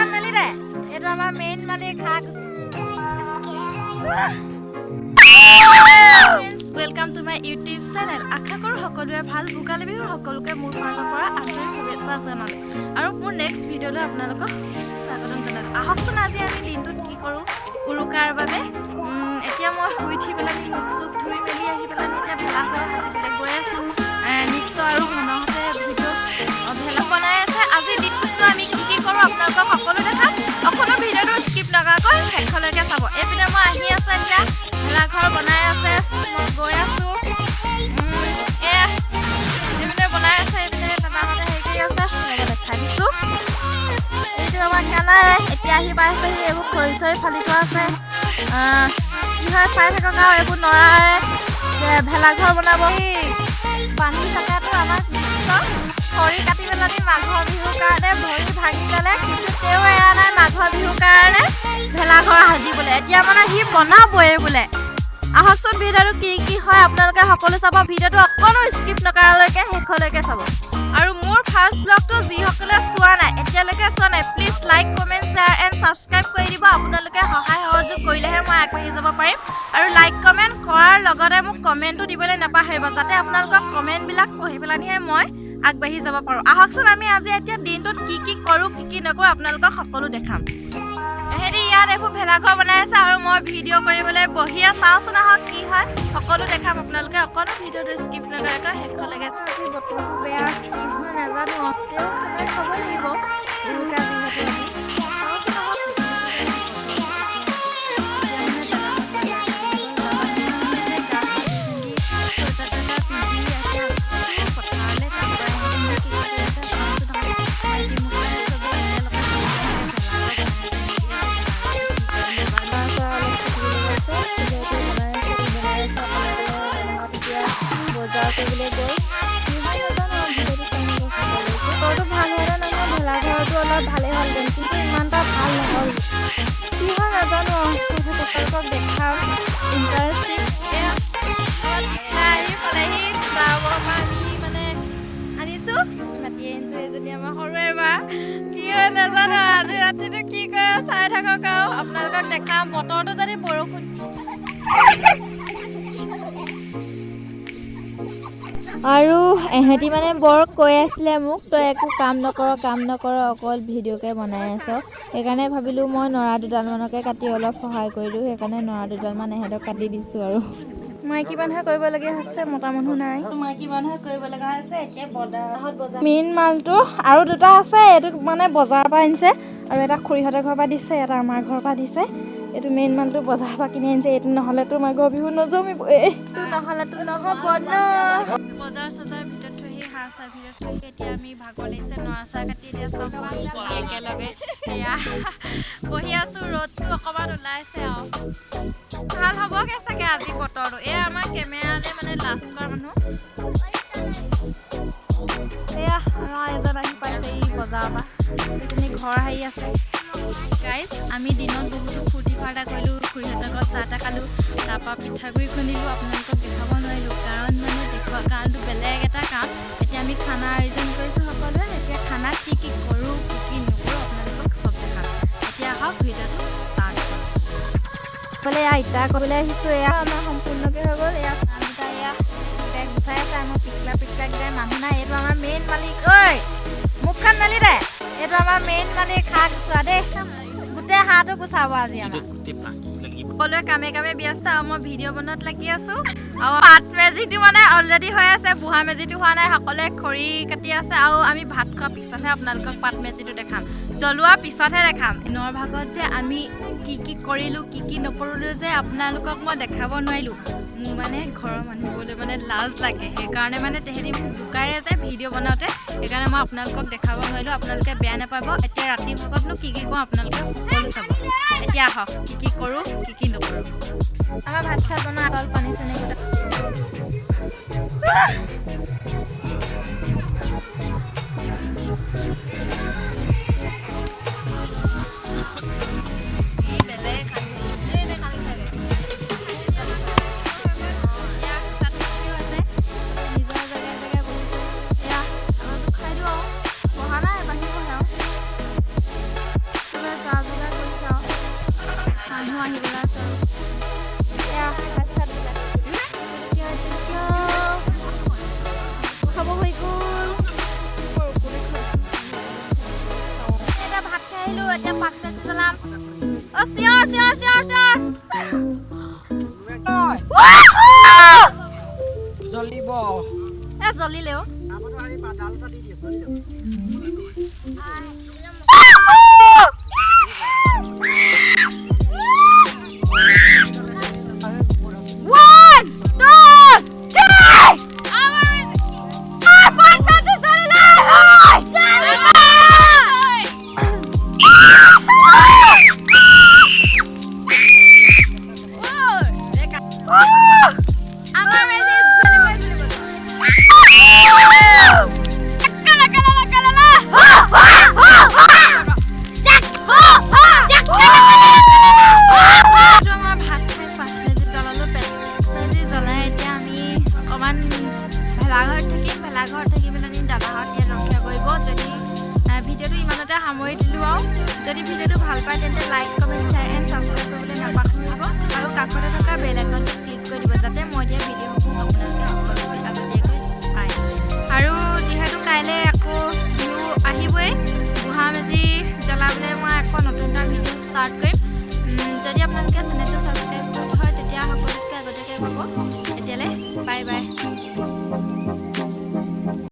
মুখখন মেলি দে এইটো আমাৰ মেইন মালিক হাক Welcome to my YouTube channel. আশা কৰো সকলোৱে ভাল ভোগালী বিহুৰ সকলোকে মোৰ ফালৰ পৰা আন্তৰিক শুভেচ্ছা জনালো আৰু মোৰ নেক্সট ভিডিঅ'লৈ আপোনালোকক স্বাগতম জনালো আহকচোন আজি আমি দিনটোত কি কৰোঁ উৰুকাৰ বাবে এতিয়া মই শুই উঠি পেলাই মুখ চুখ ধুই মেলি আহি পেলাই এতিয়া ভেলাঘৰ সাজিবলৈ গৈ আছোঁ নৃত্য আৰু ঘনহঁতে ভিডিঅ' ভেলা বনাই আছে আজি দিনটোত আমি কি কি কৰোঁ আপোনালোকক সকলো দেখাম অকণো ভিডিঅ'টো স্কিপ নকৰাকৈ শেষলৈকে চাব এইপিনে মই আহি আছোঁ এতিয়া ভেলাঘৰ বনাই আছে মই গৈ আছোঁ এইপিনে বনাই আছে এইপিনে দাদাহঁতে হেৰি কৰি আছে দেখাই দিছোঁ এইটো আমাৰ কানাই এতিয়া আহি পাইছে এইবোৰ খৰি চৰি ফালি থোৱা আছে কি হয় চাই থাকক আৰু এইবোৰ নৰাৰে ভেলাঘৰ বনাব বান্ধি থকাটো আমাক খৰি কাটি পেলাই মাঘৰ বিহুৰ কাৰণে ভৰি ভাঙি গ'লে কিন্তু তেওঁ এৰা নাই মাঘৰ বিহুৰ কাৰণে ভেলাঘৰ সাজিবলৈ এতিয়া মানে সি বনাবই বোলে আহকচোন ভিডিঅ'টো কি কি হয় আপোনালোকে সকলো চাব ভিডিঅ'টো অকণো স্কিপ নকৰালৈকে শেষলৈকে চাব আৰু মোৰ ফাৰ্ষ্ট ব্লগটো যিসকলে চোৱা নাই এতিয়ালৈকে চোৱা নাই please like comment share and subscribe কৰি দিব আপোনালোকে সহায় সহযোগ কৰিলেহে মই আগবাঢ়ি যাব পাৰিম আৰু লাইক কমেণ্ট কৰাৰ লগতে মোক কমেণ্টটো দিবলৈ নাপাহৰিব যাতে আপোনালোকৰ কমেণ্টবিলাক পঢ়ি পেলানিহে মই আগবাঢ়ি যাব পাৰোঁ আহকচোন আমি আজি এতিয়া দিনটোত কি কি কৰোঁ কি কি নকৰোঁ আপোনালোকক সকলো দেখাম হেৰি ইয়াত এইবোৰ ভেলাঘৰ বনাই আছে আৰু মই ভিডিঅ' কৰিবলৈ বহিয়া চাওঁচোন আহক কি হয় সকলো দেখাম আপোনালোকে অকণো ভিডিঅ'টো স্কিপ নকৰাকৈ শেষলৈকে বতৰটো বেয়া কি হয় নাজানো তেওঁ খাবলৈ খাব লাগিব উৰুকা যিহেতু ভালেই হ'ল কিন্তু ইমান এটা ভাল নহ'ল কি হয় নাজানো সকলোকক দেখাম ইণ্টাৰেষ্টিং আহি পালেহি আমি মানে আনিছোঁ মাতি আনিছোঁ এজনী আমাৰ সৰুৱে বা কি হয় নাজানো আজি ৰাতিটো কি কৰে চাই থাকক আৰু আপোনালোকক দেখাম বতৰটো যদি বৰষুণ আৰু এহেঁতি মানে বৰ কৈ আছিলে মোক তই একো কাম নকৰ অকল ভিডিঅ'কে বনাই আছ সেইকাৰণে ভাবিলোঁ মই নৰা দুডালমানকে কাটি অলপ সহায় কৰি দিওঁ সেইকাৰণে নৰা দুডালমান এহেঁতক কাটি দিছোঁ আৰু মাইকী মানুহে কৰিবলগীয়া হৈছে মতা মানুহ নাই মাইকী মানুহে কৰিব লগা হৈছে এতিয়া বজাৰ মেইন মালটো আৰু দুটা আছে এইটো মানে বজাৰৰ পৰা আনিছে আৰু এটা খুৰীহঁতৰ ঘৰৰ পৰা দিছে এটা আমাৰ ঘৰৰ পৰা দিছে এইটো মেইন মালটো বজাৰৰ পৰা কিনি আনিছে এইটো নহ'লেতো মাঘৰ বিহু নজমিব এইটো নহ'লেতো নহ'ব ন বজাৰ চজাৰ ভিতৰত থৈ হাঁহ চাহ ভিতৰত থৈ এতিয়া আমি ভাগৰ লাগিছে নৰা চাহ কাটি এতিয়া চব বহিছোঁ একেলগে এয়া বহি আছোঁ ৰ'দটো অকণমান ওলাইছে আৰু ভাল হ'বগৈ চাগে আজি বতৰটো এয়া আমাৰ কেমেৰালৈ মানে লাজ কৰা মানুহ এয়া আমাৰ এজন আহি পাইছে এই বজাৰৰ পৰা সেইখিনি ঘৰ আহি আছে গাইজ আমি দিনত বহুতো ফূৰ্তি ফাৰ্তা কৰিলোঁ খুৰীহঁতৰ ঘৰত চাহ তাহ খালোঁ তাৰপৰা পিঠাগুড়ি খুন্দিলোঁ আপোনালোকক দেখাব নোৱাৰিলোঁ কাৰণ মানে দেখুওৱা কাৰণটো বেলেগ এটা কাৰণ এতিয়া আমি খানা আয়োজন কৰিছোঁ সকলোৱে এতিয়া খানাত কি কি কৰোঁ কি কি নকৰোঁ আপোনালোকক চব দেখাম এতিয়া আহক ভিডিঅ'টো ষ্টাৰ্ট বোলে এয়া ইটা কৰিবলৈ আহিছোঁ এয়া আমাৰ সম্পূৰ্ণকৈ হৈ গ'ল এয়া কামকেইটা এয়া বেগ গুচাই আছে আমাৰ পিকলাকেইটাই মানুহ নাই এইটো আমাৰ মেইন মালিক ঐ মুখখন মেলি দে এইটো আমাৰ মেইন মালিক হাঁহ গুচোৱা দেই গোটেই হাঁহটো গুচাব আজি আমাৰ সকলোৱে কামে কামে ব্যস্ত আৰু মই ভিডিঅ' বনোৱাত লাগি আছোঁ আৰু পাত মেজিটো মানে অলৰেডি হৈ আছে বুঢ়া মেজিটো হোৱা নাই সকলোৱে খৰি কাটি আছে আৰু আমি ভাত খোৱাৰ পিছতহে আপোনালোকক পাত মেজিটো দেখাম জ্বলোৱাৰ পিছতহে দেখাম দিনৰ ভাগত যে আমি কি কি কৰিলোঁ কি কি নকৰিলোঁ যে আপোনালোকক মই দেখাব নোৱাৰিলোঁ মোৰ মানে ঘৰৰ মানুহবোৰলৈ মানে লাজ লাগে সেইকাৰণে মানে তেহেঁতি মোক জোকাৰে যে ভিডিঅ' বনাওঁতে সেইকাৰণে মই আপোনালোকক দেখাব নোৱাৰিলোঁ আপোনালোকে বেয়া নাপাব এতিয়া ৰাতি ভাগতনো কি কি কৰোঁ আপোনালোকে সকলো চাব এতিয়া আহক কি কি কৰোঁ কি কি নকৰোঁ আমাৰ ভাত চাত বনোৱা আতল পানী চানী মানুহ আহিবলৈ আছে এয়া খাব হৈ গ'ল এতিয়া ভাত খাই আহিলোঁ এতিয়া পাত বেছি জ্বলাম অ' চিঞৰ চিঞৰ চিঞৰ চিঞৰ জ্বলিব এ জ্বলিলেও সামৰি দিলোঁ যদি ভিডিঅ'টো ভাল পায় তেন্তে like comment share and subscribe কৰিবলৈ নাপাহৰিব আৰু কাষতে থকা বেল আইকনটো ক্লিক কৰি দিব যাতে মই দিয়া ভিডিঅ'